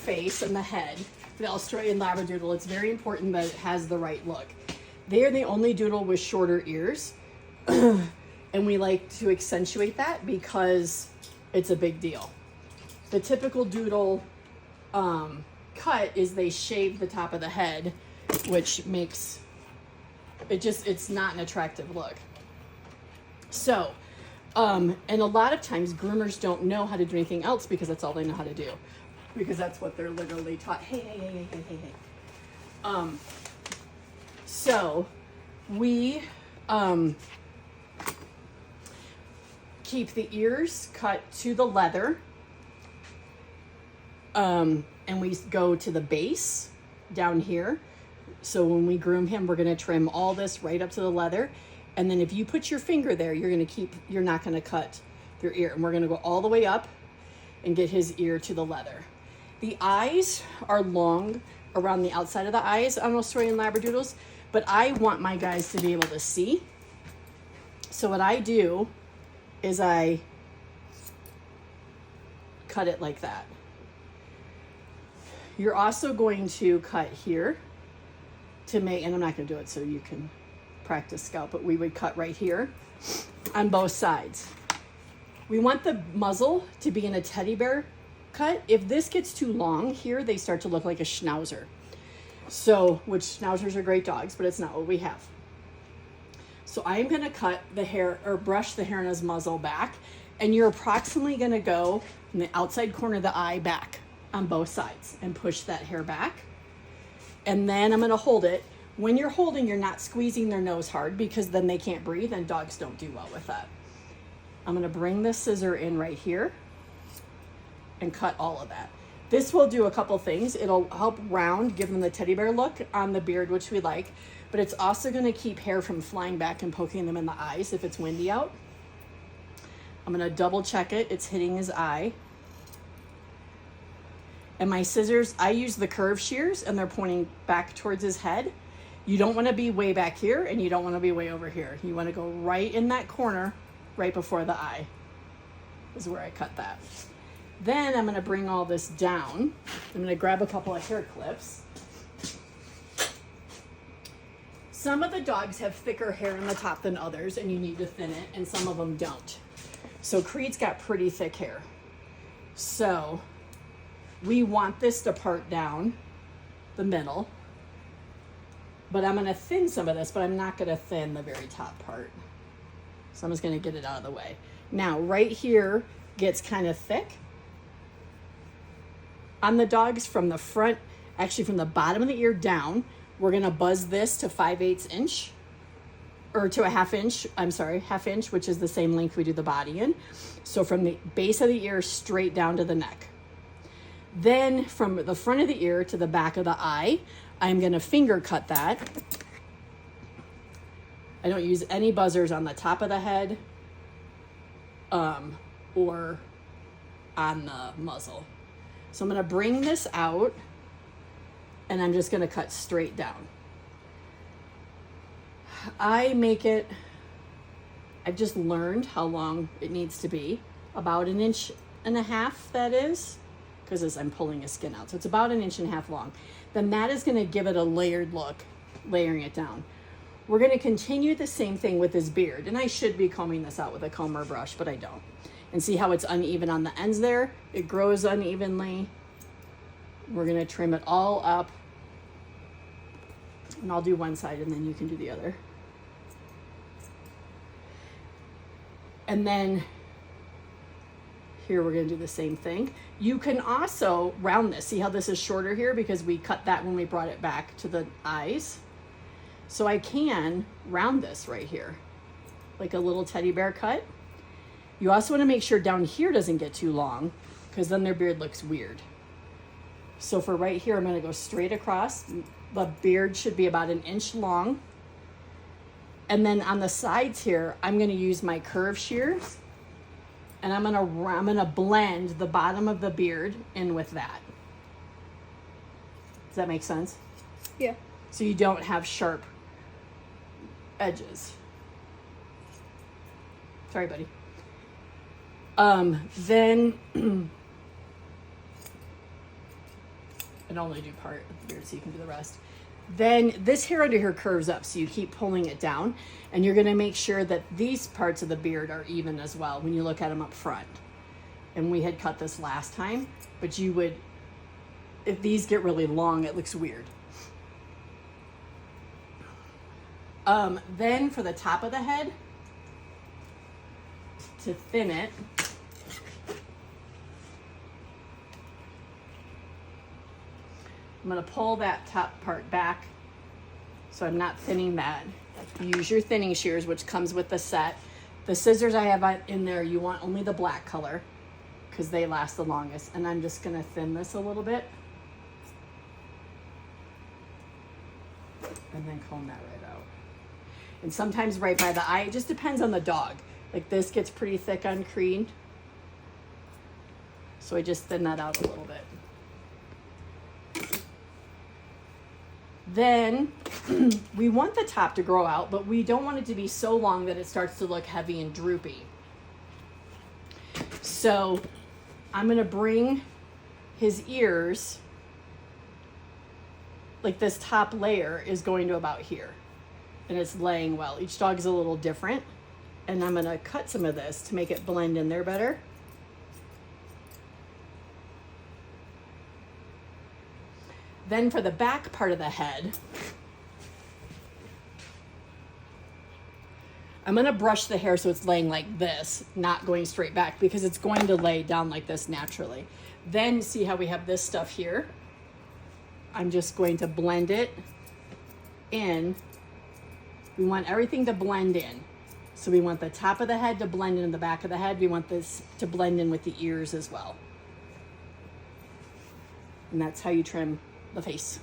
face and the head, for the Australian Labradoodle, it's very important that it has the right look. They are the only doodle with shorter ears. And we like to accentuate that because it's a big deal. The typical doodle cut is they shave the top of the head, which makes it's not an attractive look. So, and a lot of times groomers don't know how to do anything else because that's all they know how to do. Because that's what they're literally taught. Hey. So we keep the ears cut to the leather, and we go to the base down here. So when we groom him, we're gonna trim all this right up to the leather. And then if you put your finger there, you're not gonna cut your ear. And we're gonna go all the way up and get his ear to the leather. The eyes are long around the outside of the eyes on Australian Labradoodles, but I want my guys to be able to see. So what I do is I cut it like that. You're also going to cut here to make, and I'm not gonna do it so you can practice scalp, but we would cut right here on both sides. We want the muzzle to be in a teddy bear cut. If this gets too long here, they start to look like a schnauzer. So, which schnauzers are great dogs, but it's not what we have. So I'm gonna cut the hair or brush the hair in his muzzle back, and you're approximately gonna go from the outside corner of the eye back on both sides and push that hair back. And then I'm gonna hold it. When you're holding, you're not squeezing their nose hard because then they can't breathe and dogs don't do well with that. I'm gonna bring the scissor in right here and cut all of that. This will do a couple things. It'll help round, give them the teddy bear look on the beard, which we like, but it's also gonna keep hair from flying back and poking them in the eyes if it's windy out. I'm gonna double check it. It's hitting his eye. And my scissors, I use the curved shears and they're pointing back towards his head. You don't wanna be way back here and you don't wanna be way over here. You wanna go right in that corner, right before the eye is where I cut that. Then I'm gonna bring all this down. I'm gonna grab a couple of hair clips. Some of the dogs have thicker hair in the top than others and you need to thin it, and some of them don't. So Creed's got pretty thick hair. So we want this to part down the middle, but I'm gonna thin some of this, but I'm not gonna thin the very top part. So I'm just gonna get it out of the way. Now, right here gets kind of thick. On the dogs from the front, actually from the bottom of the ear down, we're gonna buzz this to 5/8 inch, or to a half inch, half inch, which is the same length we do the body in. So from the base of the ear straight down to the neck. Then from the front of the ear to the back of the eye, I'm gonna finger cut that. I don't use any buzzers on the top of the head or on the muzzle. So I'm gonna bring this out and I'm just gonna cut straight down. I've just learned how long it needs to be, about 1.5 inches, that is, because as I'm pulling his skin out. So it's about 1.5 inches long. Then that is gonna give it a layered look, layering it down. We're gonna continue the same thing with his beard. And I should be combing this out with a comb or brush, but I don't. And see how it's uneven on the ends there? It grows unevenly. We're gonna trim it all up. And I'll do one side and then you can do the other. And then here we're gonna do the same thing. You can also round this. See how this is shorter here because we cut that when we brought it back to the eyes. So I can round this right here, like a little teddy bear cut. You also wanna make sure down here doesn't get too long because then their beard looks weird. So for right here, I'm gonna go straight across. The beard should be about 1 inch long. And then on the sides here, I'm gonna use my curved shears and I'm gonna blend the bottom of the beard in with that. Does that make sense? Yeah. So you don't have sharp edges. Sorry, buddy. Then and only do part of the beard so you can do the rest. Then this hair under here curves up, so you keep pulling it down, and you're gonna make sure that these parts of the beard are even as well when you look at them up front. And we had cut this last time, but you would, if these get really long, it looks weird. Then for the top of the head, to thin it, I'm gonna pull that top part back so I'm not thinning that. Use your thinning shears, which comes with the set. The scissors I have in there, you want only the black color because they last the longest. And I'm just gonna thin this a little bit. And then comb that right out. And sometimes right by the eye, it just depends on the dog. Like this gets pretty thick on Creed. So I just thin that out a little bit. Then we want the top to grow out, but we don't want it to be so long that it starts to look heavy and droopy. So I'm gonna bring his ears, like this top layer is going to about here, and it's laying well. Each dog is a little different, and I'm gonna cut some of this to make it blend in there better. Then for the back part of the head, I'm gonna brush the hair so it's laying like this, not going straight back, because it's going to lay down like this naturally. Then see how we have this stuff here? I'm just going to blend it in. We want everything to blend in. So we want the top of the head to blend in the back of the head. We want this to blend in with the ears as well. And that's how you trim the face.